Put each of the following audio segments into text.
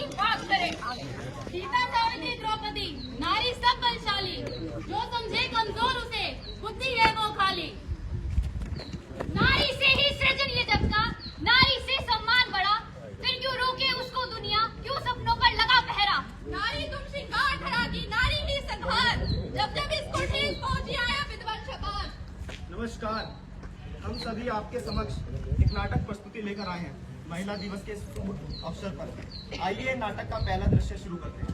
की बात करे। सीता सावित्री द्रौपदी नारी सब बलशाली, जो समझे कमजोर उसे बुद्धि है वो खाली। नारी से ही सृजन ये जग का, नारी से सम्मान बढ़ा, फिर क्यों रोके उसको दुनिया, क्यों सपनों पर लगा पहरा। नारी तुम श्रृंगार धरा की, नारी ही संहार, जब जब इसको ठेस पहुंची आया विध्वंस छपार। नमस्कार, हम सभी आपके समक्ष एक नाटक प्रस्तुति लेकर आए हैं महिला दिवस के शुभ अवसर पर। आइए नाटक का पहला दृश्य शुरू करते हैं।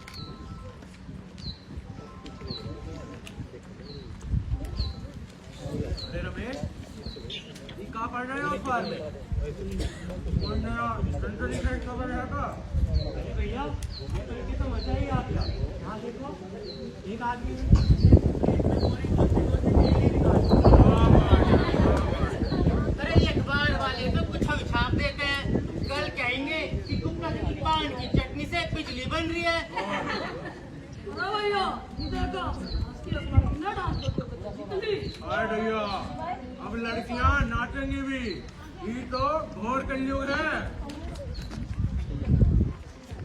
अरे रमेश, ये कहाँ पढ़ रहे हो अखबार में? कौन नया संतरी का खबर है का? अरे भैया, ये करके तो मजा ही आ गया। यहाँ देखो, एक आदमी अरे ये अखबार वाले तो कुछ हम छाप देते हैं, कल कहेंगे कि गुप्ता जी की पान की चटनी से बिजली बन रही है। अरे भैया, अब लड़कियाँ नाचेंगी भी, ये तो घोर कलयुग है।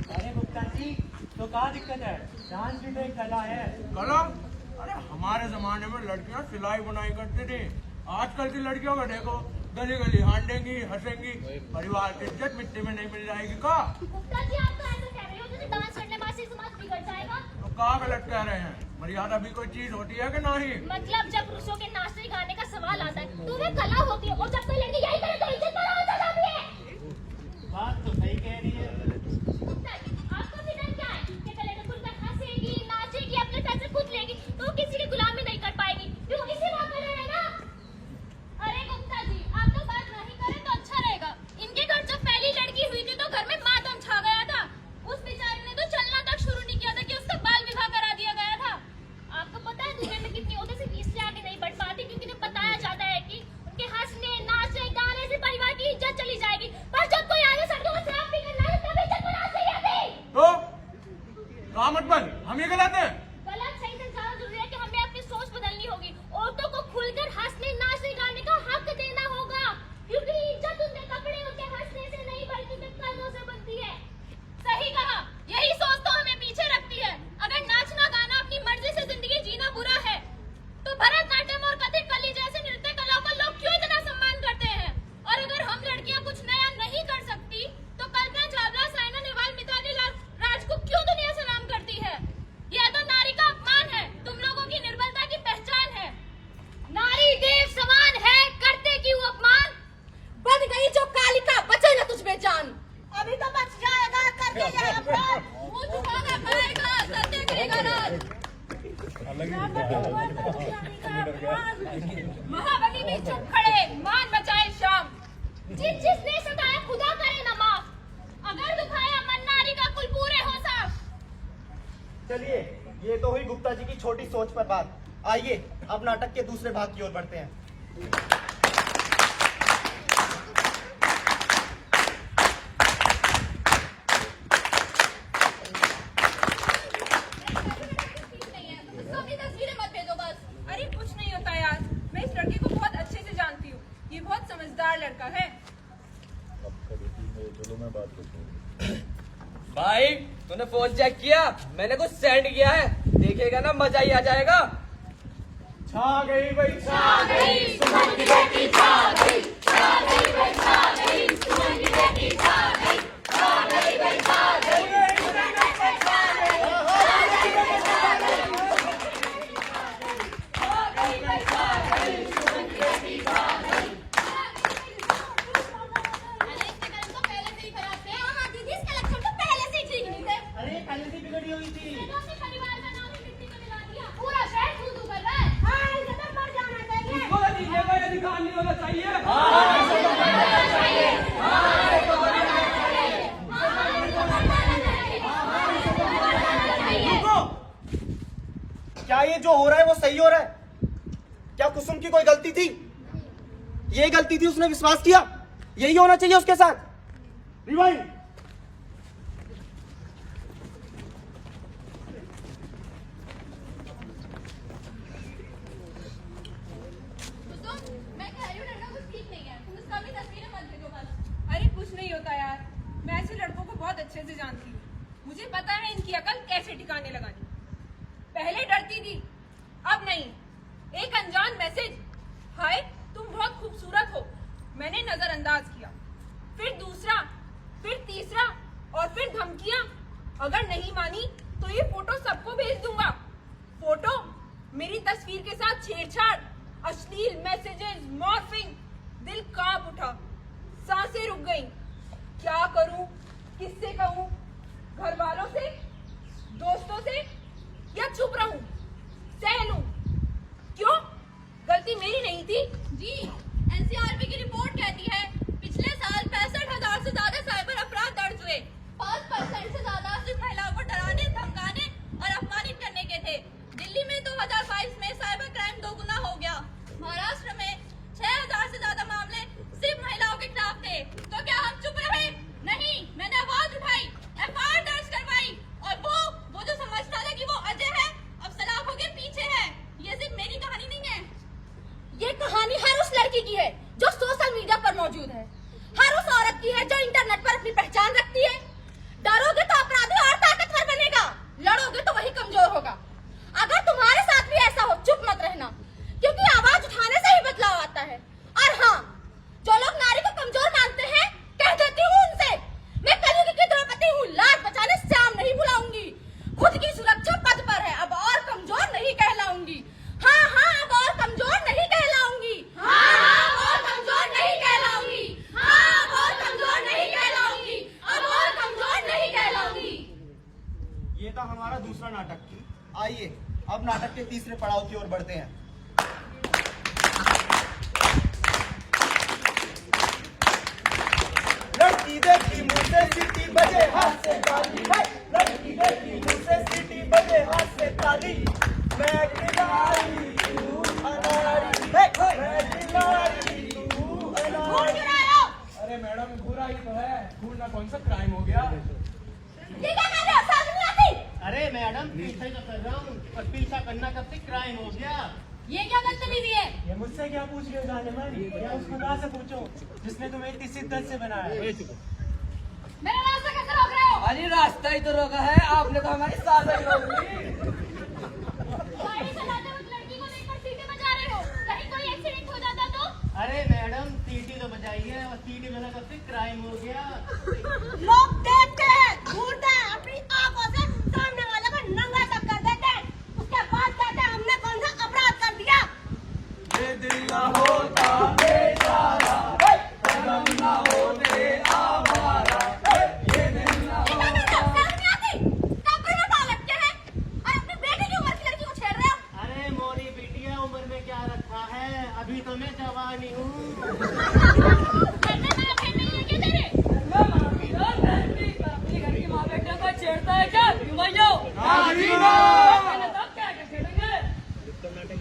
अरे गुप्ता जी, तो क्या दिक्कत है? डांस भी तो एक कला है। कला? अरे हमारे जमाने में लड़कियाँ सिलाई बुनाई करती थी, आजकल की लड़कियों को देखो, गली गली हांडेंगी, हंसेंगी, परिवार की इज्जत मिट्टी में नहीं मिल जाएगी का? गुप्ता जी, आप तो ऐसा कह रहे हो जैसे डांस करने से समाज बिगड़ जाएगा। तो क्या गलत कह रहे हैं? मर्यादा भी कोई चीज होती है कि नहीं? मतलब जब पुरुषों के नाचने गाने का सवाल आता है तो वह कला होती है, और जब कोई लड़की यही करे तो इज्जत बड़ा होता जाती है। बात तो सही कह रही है। गुप्ता जी, आपको फिक्र क्या है कि पहले तो खुलकर हंसेगी, नाचेगी, अपने पैसे खुद लेगी, तो वो किसी की गुलामी नहीं कर पाएगी, क्यों इसी बात में रहेगा। अरे गुप्ता जी, आप तो बात नहीं करें तो अच्छा रहेगा। इनके घर जब पहली लड़की हुई थी तो घर में मातम छा गया था। उस बेचारे ने तो चलना तक शुरू नहीं किया था कि उसका बाल विवाह करा दिया गया था। आपको पता है दुनिया में कितनी औरतें सिर्फ इसलिए आगे नहीं बढ़ पाती क्योंकि उन्हें बताया जाता है कि उनके हंसने, नाचने, गाने से परिवार की इज्जत चली जाएगी। पर जब कोई आगे सड़कों पर शराब पीकर नाचे तब इज्जत बनाना चाहिए थी। तो कहा मत बन, हम ये गलत हैं। गलत सही से ज्यादा जरूरी है कि हमें अपनी सोच बदलनी होगी। औरतों को खुलकर हंसने, नाचने, गाने का हक देना होगा, क्योंकि इज्जत उनके कपड़े, उनके हंसने से नहीं बल्कि उनके कर्मों से बनती है। सही कहा, यही सोच तो हमें पीछे रखती है। अगर नाचना गाना अपनी मर्जी से जिंदगी जीना बुरा है, तो भरतनाट्यम और कथकली जैसे नृत्य कलाओं का लोग क्यों इतना सम्मान करते हैं? और अगर हम लड़कियां कुछ नया नहीं कर सकती, तो कल्पना चावला, साइना नेहवाल, मिताली राज को क्यों दुनिया सलाम करती है? यह तो नारी का अपमान है, तुम लोगों की निर्बलता की पहचान है। नारी देव समान है, करते क्यों अपमान? बन गई जो कालिका, बचे न तुझ में जान। अभी तो बच जाएगा, करके यह अपराध मुंह छुपाना पड़ेगा, सत्य करेगा राज। महाबली भी चुप खड़े, मान बचाए शाम। जिसने सताया खुदा करे न माफ, अगर दुखाया मन नारी का कुल पूरे हो साफ। चलिए, ये तो हुई गुप्ता जी की छोटी सोच पर बात। आइए अब नाटक के दूसरे भाग की ओर बढ़ते हैं। तस्वीरें मत भेजो बस। अरे कुछ नहीं होता यार, मैं इस लड़के को बहुत अच्छे से जानती हूँ, ये बहुत समझदार लड़का है। भाई तूने फोन चेक किया? मैंने कुछ सेंड किया है, देखेगा ना मजा ही आ जाएगा। छा गई भाई, छा गई सुमन की बेटी, छा गई, छा गई भाई, छा गई सुमन की बेटी, छा गई, छा गई भाई, छा गई। क्या ये जो हो रहा है वो सही हो रहा है? क्या कुसुम की कोई गलती थी? ये गलती थी, उसने विश्वास किया, यही होना चाहिए उसके साथ। रिवाइंड। मैं कह रही हूँ लड़का कुछ ठीक नहीं है, तुम उसका भी तस्वीरें मत भेजो बस। अरे कुछ नहीं होता यार, मैं ऐसे लड़कों को बहुत अच्छे से जानती हूँ। मुझे पता है इनकी अकल कैसे ठिकाने लगानी। पहले डरती थी, अब नहीं। एक अनजान मैसेज, हाय तुम बहुत खूबसूरत हो, मैंने नजरअंदाज किया। फिर दूसरा, फिर तीसरा और फिर धमकियां। अगर नहीं मानी तो ये फोटो सबको भेज दूंगा। फोटो, मेरी तस्वीर के साथ छेड़छाड़, अश्लील मैसेजेस, मॉर्फिंग। दिल कांप उठा, सांसें रुक गईं। क्या करूं, किससे कहूं? घर वालों से, दोस्तों से, या चुप रहूं, सह लूं? क्यों? गलती मेरी नहीं थी? जी, एनसीआरबी की रिपोर्ट कहती है पिछले साल 65,000 से ज्यादा साइबर अपराध दर्ज हुए। 5% से ज्यादा सिर्फ महिलाओं को डराने, धमकाने और अपमानित करने के थे। दिल्ली में 2022 में साइबर क्राइम 2 गुना हो गया। महाराष्ट्र में 6,000 से ज्यादा मामले सिर्फ महिलाओं के खिलाफ थे। तो क्या हम चुप रहे? नहीं, मैंने आवाज उठाई, एफआईआर दर्ज करवाई। और वो जो समझता था कि वो अजय है, अब सलाखों के पीछे है। ये सिर्फ मेरी कहानी नहीं है, ये कहानी हर उस लड़की की है जो सोशल मीडिया पर मौजूद है, हर उस औरत की है जो इंटरनेट पर अपनी पहचान रखती है। डरोगे तो अपराधी और ताकतवर बनेगा, लड़ोगे तो वही कमजोर होगा। अगर तुम्हारे साथ भी ऐसा हो, चुप मत रहना, क्योंकि आवाज उठाने से ही बदलाव आता है। और हाँ, जो लोग नारी को कमजोर मानते हैं, कह देती हूँ उनसे, मैं कलयुग की द्रौपदी हूँ, लाज बचाने श्याम नहीं बुलाऊंगी। खुद की सुरक्षा पद पर है, अब और कमजोर नहीं कहलाऊंगी। हाँ हाँ, अब और कमजोर नहीं कहलाऊंगी। हाँ हाँ, और कमजोर नहीं कहलाऊंगी। हाँ, अब और कमजोर नहीं कहलाऊंगी। अब और कमजोर नहीं कहलाऊंगी। ये था हमारा दूसरा नाटक। आइए अब नाटक के तीसरे पड़ाव की ओर बढ़ते हैं। लड़की देखी मुंह से सीटी बजे हाथ से ताली, लड़की देखी मुंह से सीटी बजे हाथ से ताली। मैं किनारी तू अनारी, मैं किनारी तू अनारी। अरे मैडम, घूरा ही तो है, घूरना कौन सा क्राइम हो गया? ये क्या कर रहे हो? समझ नहीं आती? अरे मैडम, पीछे तो कर रहा हूँ, पर पीछा करना कब से क्राइम हो गया? ये क्या बदतमीजी है? ये मुझसे क्या पूछ रहे हो जानेमन? या उस खुदा से पूछो जिसने तुम्हें इतनी शिद्दत से बनाया। मेरा रास्ता कैसे रोक रहे हो? अरे रास्ता ही तो रोका है आपने, तो हमारी सांसें रोक ली। गाड़ी चलाते वक्त लड़की को देखकर सीटी बजा रहे हो, कहीं कोई एक्सीडेंट हो जाता तो? अरे मैडम, सीटी तो बजाई है, और सीटी बजा कब से क्राइम हो गया? लोग देखते हैं, घूरते हैं, अपनी आंखों से सामने वाले को नंगा तक कर देते हैं, उसके बाद कहते हैं हमने कौन सा अपराध कर दिया। ये दिल न होता बेचारा, कदम न होते आवारा, ये दिल न शर्म नहीं आती? कब्र में पाल लटके हैं और अपनी बेटी की उम्र की लड़की को छेड़ रहे हो। अरे मोरी बिटिया, उम्र में क्या रखा है, अभी तो मैं जवानी हूँ। करने में खेलने में क्या तेरे? अपनी घर की माँ बेटे को छेड़ता है क्या?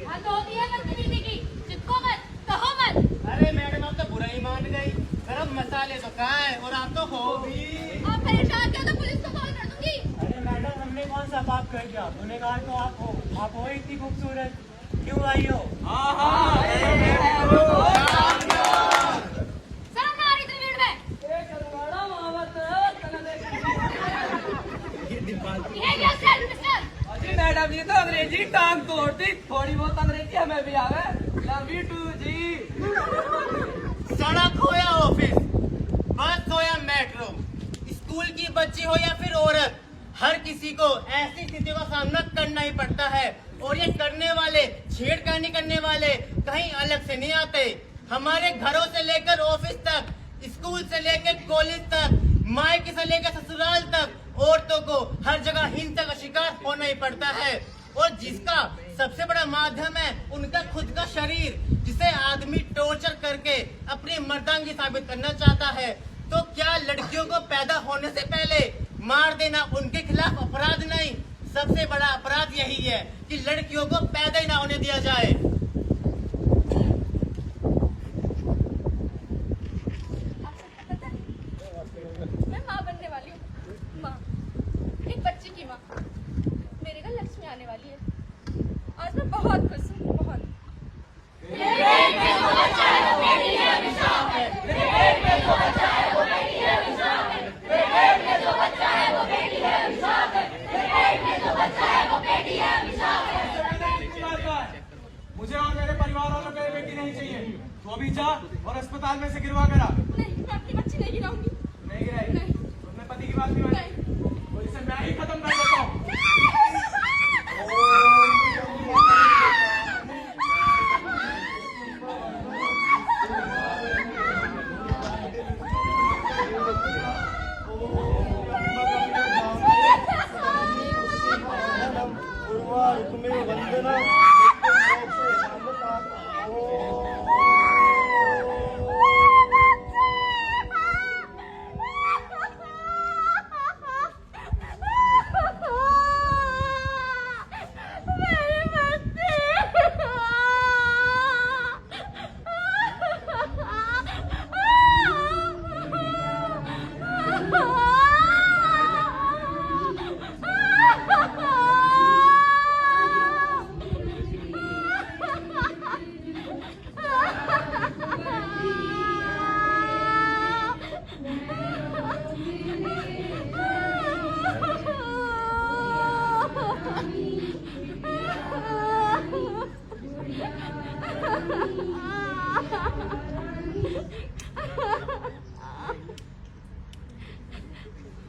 हद होती है बदतमीजी की, चिपको मत, कहो मत। अरे मैडम, आप तो बुरा ही मान गई। गरम मसाले तो कहाँ है, और आप तो हो भी। आप परेशान किया तो पुलिस को कॉल कर दूंगी। अरे मैडम, हमने कौन सा पाप कर दिया? गुनहगार तो आप हो इतनी खूबसूरत, क्यों आई हो? शर्म ना आ रही तेरी भीड़ में? ये क्या स्टाइल मिस्टर? अजी मैडम, ये तो अंग्रेजी टांग तोड़ दी, थोड़ी बहुत अंग्रेजी हमें भी आवे। लव यू टू जी। सड़क हो या ऑफिस, बस हो या मेट्रो, स्कूल की बच्ची हो या फिर औरत, हर किसी को ऐसी स्थितियों का सामना करना ही पड़ता है। और ये करने वाले, छेड़खानी करने वाले कहीं अलग से नहीं आते। हमारे घरों से लेकर ऑफिस तक, स्कूल से लेकर कॉलेज तक, मायके से लेकर ससुराल तक, औरतों को हर जगह हिंसा का शिकार होना ही पड़ता है। और जिसका सबसे बड़ा माध्यम है उनका खुद का शरीर, जिसे आदमी टॉर्चर करके अपनी मर्दांगी साबित करना चाहता है। तो क्या लड़कियों को पैदा होने से पहले मार देना उनके खिलाफ अपराध नहीं? सबसे बड़ा अपराध यही है कि लड़कियों को पैदा ही ना होने दिया जाए। मैं माँ बनने वाली हूँ। माँ, एक बच्चे की माँ। मेरे घर लक्ष्मी आने वाली है। आज मैं बहुत खुश हूँ, बहुत। पेट में जो बच्चा है वो बेटी है, अभिशाप है। पेट में जो बच्चा है वो बेटी है, अभिशाप है। पेट में जो बच्चा है वो बेटी है, अभिशाप है। जा और अस्पताल में से गिरवा कर आ। नहीं, मैं अपनी बच्ची नहीं गिराऊंगी। नहीं गिराई? नहीं। अपने पति की बात नहीं मानी? तो इसे मैं ही खत्म कर देता हूँ।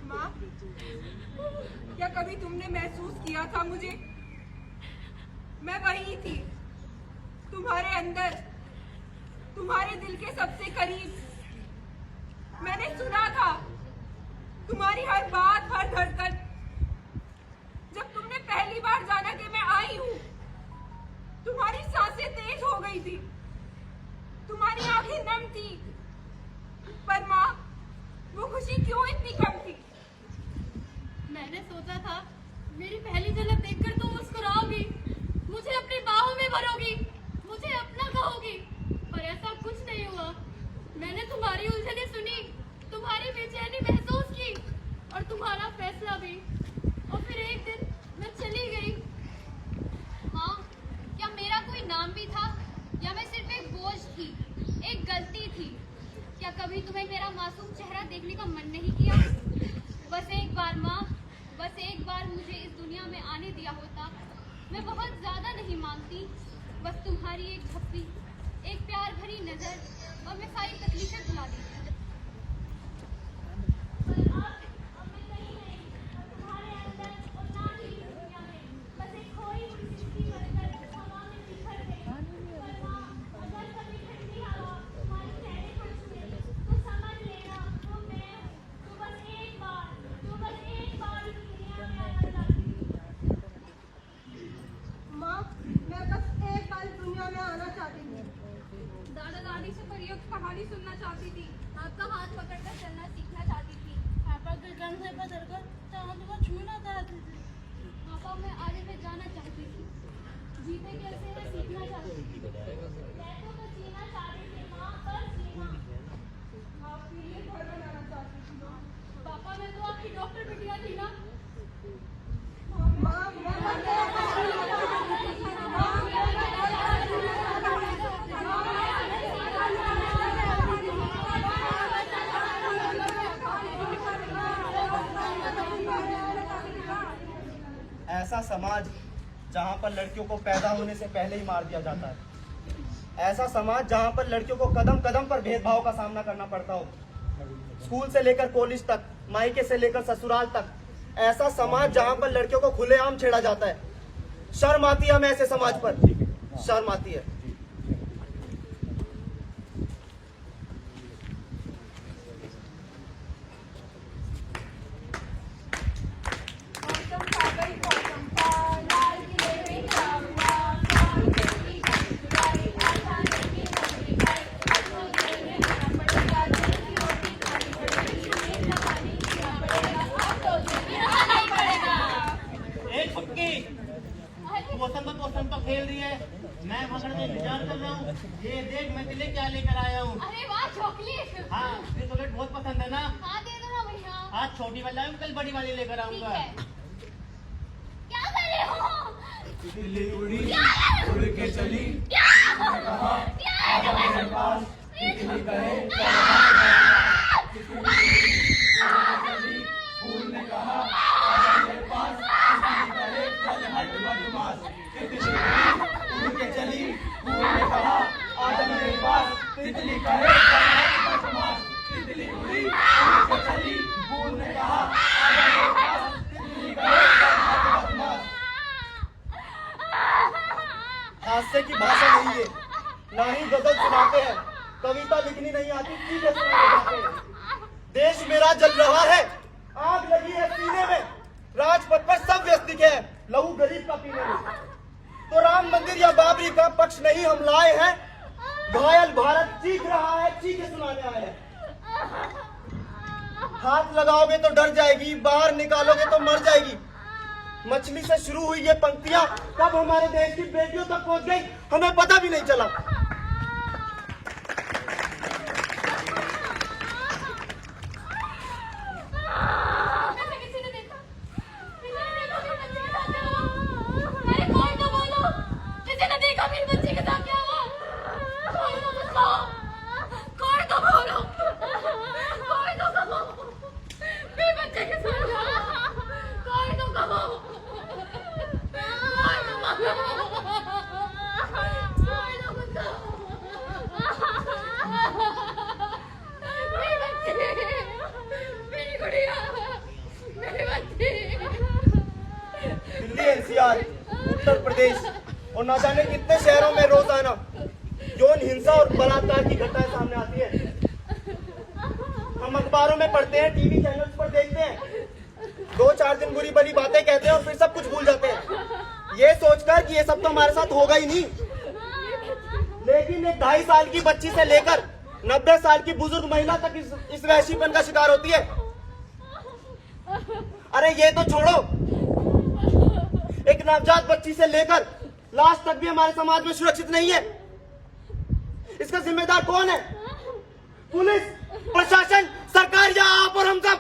माँ, क्या कभी तुमने महसूस किया था मुझे? मैं वही थी, तुम्हारे अंदर, तुम्हारे दिल के सबसे करीब। मैंने सुना था तुम्हारी हर बात, हर धड़कन। जब तुमने पहली बार जाना कि मैं आई हूँ, तुम्हारी सांसें तेज हो गई थी, तुम्हारी आंखें नम थी। पर माँ, वो खुशी क्यों इतनी कम थी? मैंने सोचा था मेरी पहली झलक देखकर तुम मुस्कुराओगी, मुझे अपनी बाहों में भरोगी, मुझे अपना कहोगी, पर ऐसा कुछ नहीं हुआ। मैंने तुम्हारी उलझनें सुनी, तुम्हारी बेचैनी महसूस की और तुम्हारा फैसला भी। और फिर एक दिन मैं चली गई। माँ, क्या मेरा कोई नाम भी था या मैं सिर्फ एक बोझ थी, एक गलती थी? क्या कभी तुम्हें मेरा मासूम चेहरा देखने का मन नहीं किया? बस एक बार माँ, बस एक बार मुझे इस दुनिया में आने दिया होता। मैं बहुत ज्यादा नहीं मांगती, बस तुम्हारी एक झप्पी, एक प्यार भरी नजर और मैं सारी तकलीफें भुला देती। माँ, मैं बस एक बार इस दुनिया में आना चाहती थी। दादा दादी से परियों की कहानी सुनना चाहती थी। आपका हाथ पकड़कर चलना सीखना चाहती थी। पापा के कंधे पर धरकर चांद को छूना चाहती थी। पापा, मैं आगे में जाना चाहती थी, जीते कैसे है सीखना चाहती थी। मैं तो जीना चाहती थी माँ, बस जीना। आपके लिए घर बनाना चाहती थी। पापा, मैं तो आपकी डॉक्टर बिटिया थी ना। ऐसा समाज जहां पर लड़कियों को पैदा होने से पहले ही मार दिया जाता है, ऐसा समाज जहां पर लड़कियों को कदम कदम पर भेदभाव का सामना करना पड़ता हो, स्कूल से लेकर कॉलेज तक, मायके से लेकर ससुराल तक, ऐसा समाज जहां पर लड़कियों को खुलेआम छेड़ा जाता है। शर्म आती है हमें ऐसे समाज पर, शर्म आती है। तो खेल रही है, मैं पकड़ के इंतजार कर रहा हूँ। ये देख मैं तेरे लिए क्या लेकर आया हूँ। अरे वाह, चॉकलेट। हाँ, तुझे चॉकलेट बहुत पसंद है ना? हाँ, दे दो ना भैया। आज छोटी वाला है, कल बड़ी वाली लेकर ठीक आऊंगा। है। क्या कर रहे हो? दिल्ली उड़ी, उड़ के चली, क्या है तुम्हारे पास? कितनी कहे, फूल ने कहा, आजा मेरे पास, कितनी कहे, चल हट बदमाश। कितनी उड़ के चली, फूल ने कहा, आजा मेरे पास, किस्से की भाषा नहीं है, ना ही गजल सुनाते हैं, कविता लिखनी नहीं आती, चीजें सुनाने जाते हैं। देश मेरा जल रहा है, आग लगी है सीने में, राजपथ पर सब व्यस्त दिखे हैं, लहू गरीब का पीने में। तो राम मंदिर या बाबरी का पक्ष नहीं हम लाए हैं, घायल भारत चीख रहा है, चीखें सुनाने आए हैं। हाथ लगाओगे तो डर जाएगी, बाहर निकालोगे तो मर जाएगी। मछली से शुरू हुई ये पंक्तियां कब हमारे देश की बेटियों तक पहुंच गई, हमें पता भी नहीं चला। किसी ने देखा अरे कौन तो बोलो, किसी ने देखा मेरे बच्चे के साथ क्या हुआ? कौन तो बोलो, कौन तो कहो मेरे बच्चे के साथ क्या हुआ? कौन तो कहो, कौन तो मेरे बच्चे, मेरी गुड़िया, मेरे बच्चे। दिल्ली, एनसीआर, उत्तर प्रदेश और ना जाने कितने शहरों में रोजाना यौन हिंसा और बलात्कार की घटनाएं सामने आती है। हम अखबारों में पढ़ते हैं, टीवी चैनल्स पर देखते हैं, 2-4 दिन बुरी भली बातें कहते हैं और फिर सब कुछ भूल जाते हैं, ये सोचकर कि ये सब तो हमारे साथ होगा ही नहीं। लेकिन एक 2.5 साल की बच्ची से लेकर 90 साल की बुजुर्ग महिला तक इस वहशीपन का शिकार होती है। अरे ये तो छोड़ो, एक नवजात बच्ची से लेकर लाश तक भी हमारे समाज में सुरक्षित नहीं है। इसका जिम्मेदार कौन है? पुलिस, प्रशासन, सरकार या आप और हम सब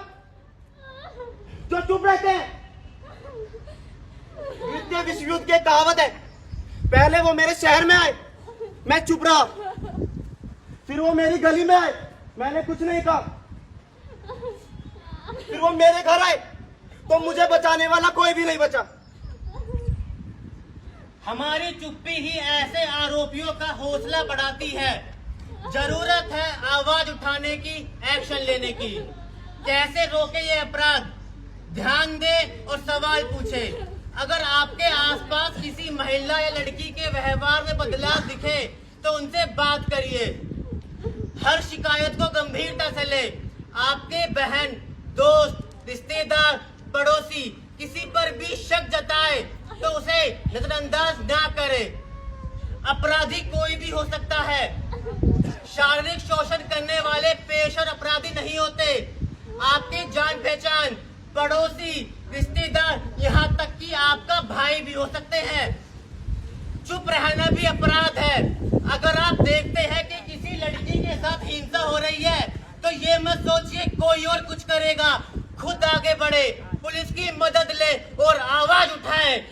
जो चुप रहते हैं? द्वितीय विश्व युद्ध की कहावत है, पहले वो मेरे शहर में आए, मैं चुप रहा, फिर वो मेरी गली में आए, मैंने कुछ नहीं कहा, फिर वो मेरे घर आए तो मुझे बचाने वाला कोई भी नहीं बचा। हमारी चुप्पी ही ऐसे आरोपियों का हौसला बढ़ाती है। जरूरत है आवाज उठाने की, एक्शन लेने की। कैसे रोके ये अपराध? ध्यान दे और सवाल पूछे। अगर आपके आसपास किसी महिला या लड़की के व्यवहार में बदलाव दिखे तो उनसे बात करिए। हर शिकायत को गंभीरता से ले। आपके बहन, दोस्त, रिश्तेदार, पड़ोसी किसी पर भी शक जताए तो उसे नजरअंदाज ना करे। अपराधी कोई भी हो सकता है। शारीरिक शोषण करने वाले पेशेवर अपराधी नहीं होते। आपके जान पहचान, पड़ोसी, रिश्तेदार, यहाँ तक कि आपका भाई भी हो सकते हैं। चुप रहना भी अपराध है। अगर आप देखते हैं कि किसी लड़की के साथ हिंसा हो रही है तो ये मत सोचिए कोई और कुछ करेगा। खुद आगे बढ़े, पुलिस की मदद ले और आवाज उठाए।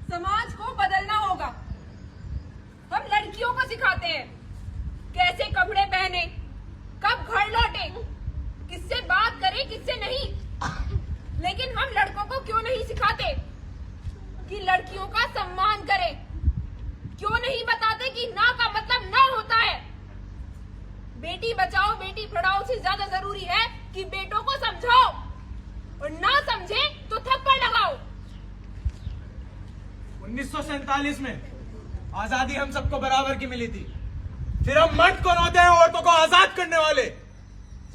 समाज को बदलना होगा। हम लड़कियों को सिखाते हैं कैसे कपड़े पहने, कब घर लौटे, किससे बात करें, किससे नहीं। लेकिन हम लड़कों को क्यों नहीं सिखाते कि लड़कियों का सम्मान करें? क्यों नहीं बताते कि ना का मतलब ना होता है? बेटी बचाओ बेटी पढ़ाओ से ज्यादा जरूरी है कि बेटों को समझाओ और ना समझे तो थप्पड़ लगाओ। 1947 में आजादी हम सबको बराबर की मिली थी। फिर हम मर्द कौन होते हैं औरतों को आजाद करने वाले?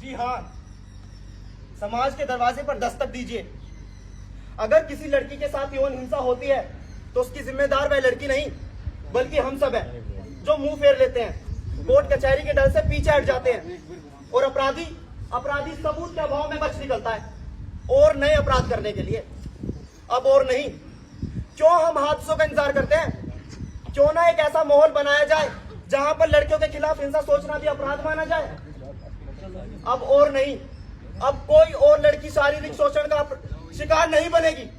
जी हाँ, समाज के दरवाजे पर दस्तक दीजिए। अगर किसी लड़की के साथ यौन हिंसा होती है तो उसकी जिम्मेदार वह लड़की नहीं बल्कि हम सब हैं, जो मुंह फेर लेते हैं, कोर्ट कचहरी के डर से पीछे हट जाते हैं और अपराधी सबूत के अभाव में बच निकलता है और नए अपराध करने के लिए। अब और नहीं, क्यों हम हादसों का इंतजार करते हैं? क्यों ना एक ऐसा माहौल बनाया जाए जहां पर लड़कियों के खिलाफ हिंसा सोचना भी अपराध माना जाए। अब और नहीं, अब कोई और लड़की शारीरिक शोषण का शिकार नहीं बनेगी।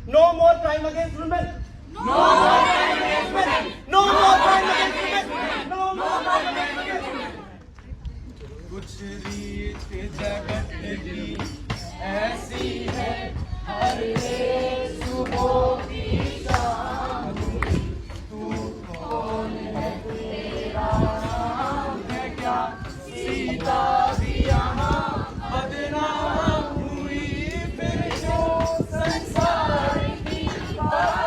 नो मोर क्राइम अगेंस्ट वुमेन, नो मोर क्राइम अगेंस्ट वुमेन, नो मोर क्राइम अगेंस्ट वुमेन, नो मोर क्राइम अगेंस्ट वुमेन। कुछ रीत जगत की ऐसी है, हर एक सुबह की शाम। तू कौन है, तेरा नाम है क्या? सीता भी यहाँ बदनाम हुई, फिर जो संसार की बात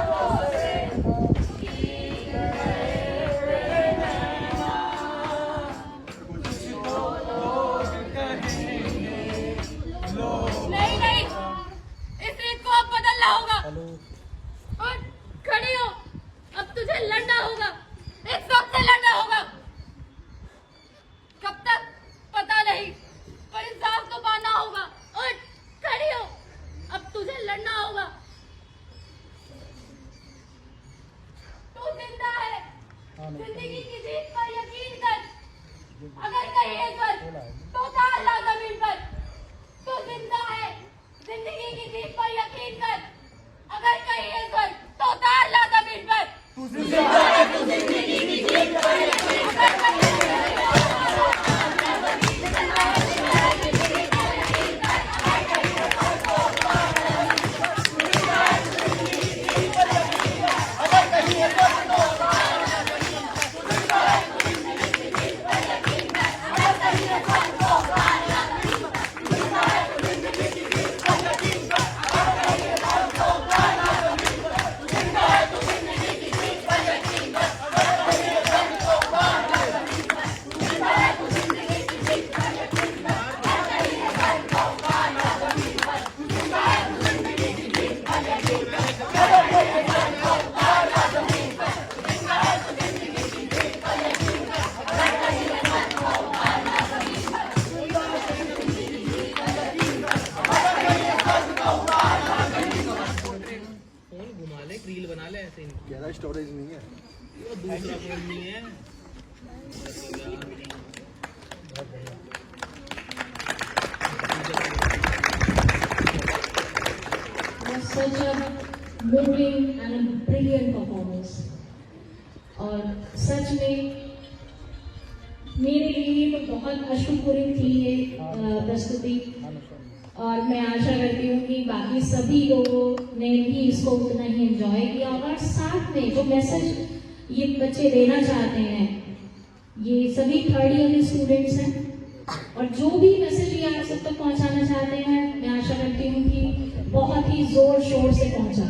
कह रहा स्टोरेज नहीं है। was such a moving and a brilliant performance. और सच में मेरे लिए तो बहुत अश्रुपूरी थी ये प्रस्तुति, और मैं आशा करती हूँ कि बाकी सभी लोगों ने भी इसको उतना ही एंजॉय किया और साथ में जो मैसेज ये बच्चे देना चाहते हैं, ये सभी थर्ड ईयर के स्टूडेंट्स हैं और जो भी मैसेज ये आप सब तक पहुंचाना चाहते हैं, मैं आशा करती हूँ कि बहुत ही जोर शोर से पहुंचा।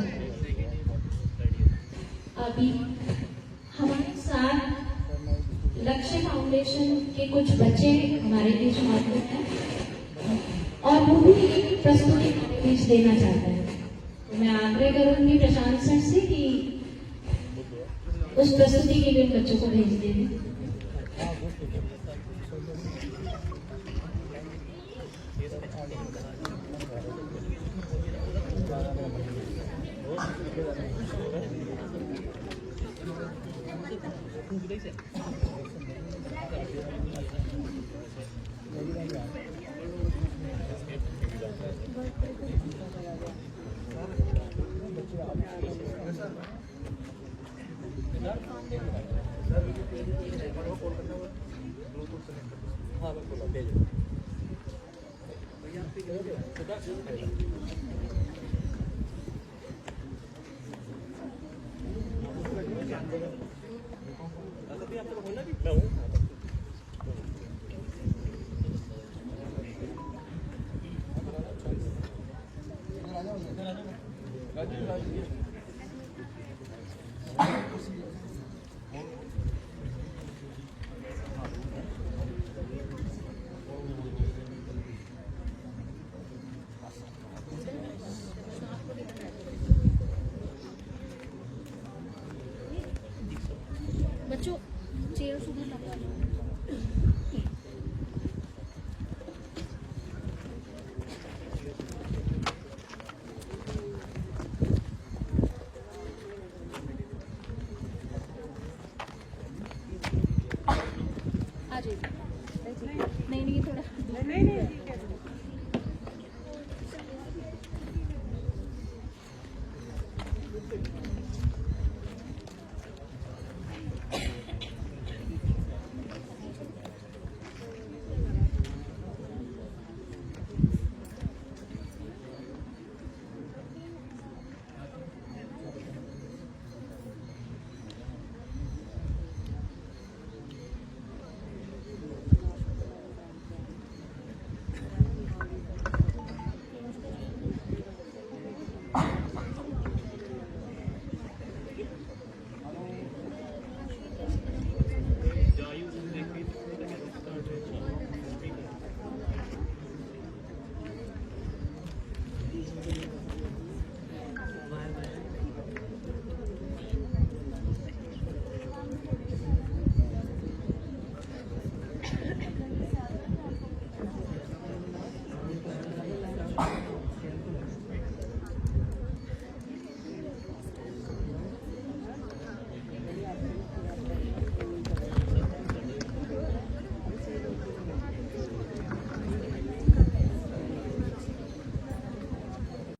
अभी हमारे साथ लक्ष्य फाउंडेशन के कुछ बच्चे हमारे बीच मौजूद हैं और वो भी एक प्रस्तुति हमारे बीच देना चाहते हैं। तो मैं आग्रह करूंगी प्रशांत सर से कि उस प्रस्तुति के लिए बच्चों को भेज दें। राजू